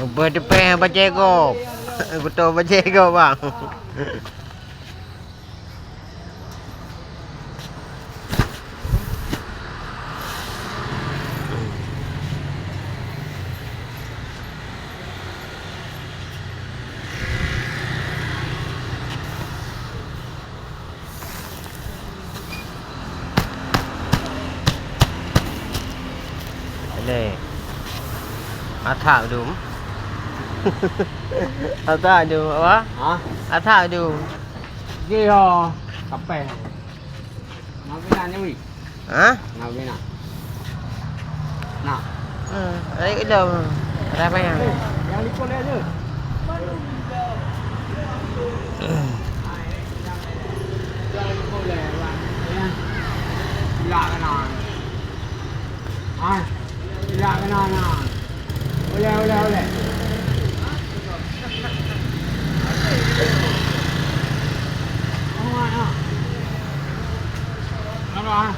Berdepan baca go. Betul baca go bang. Đây. Athak dum. Athak dum apa? Ha? Athak dum. Dia ho kapal. Nak bina ni weh. Ha? Nak bina. Nak. Đây cái đầu. Ra bay à? Yang ikut dia je. Jangan ikut dia, bang. Ya. Gila kena. Ah. Gila kena nah. Oleh. Apa?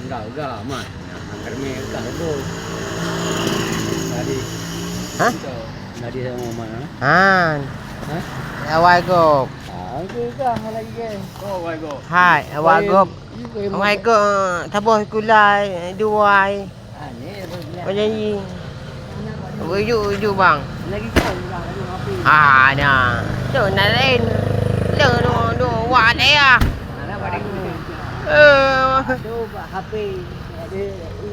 Enggak, Mat. Angkat mi enggak tu. Tadi. Hah? Tadi saya mau mana? Ha. Hah? Awai go. Aku dah lagi ke. Oh, wai go. Hai, awai go. Awai go. Taboh kulai duai. Ni Penyanyi. Uju bang. lagi kau dah lagi api. Nah. Tu nak lain. Lu wak dia ah. Mana pada ni? Aduh, buat HP. Ada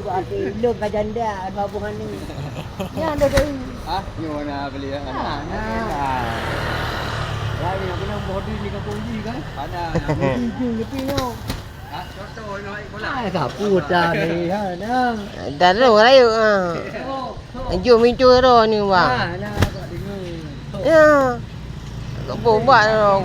buat HP. Belum kat janda hubungan ni. Ya, ada tu. Ah, ni mana beli ah? Lagi nak kena body ni kampung ni kan? Ada. Hujung tepi tu. Ah, contoh nak ikut bola. Ah, kaput dah ni. Ha, dah. Dah lu layu ah. Ju mincu ro ni bang. Ha, dah buat dengar. Ya. Kau buat ro.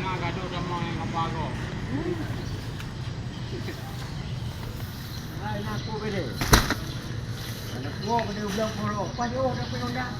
Nak gaduh sama yang apa kau? Hai, nak aku ke dia. Anak gua ke dia bilang korok. Pas dia dah pergi undang.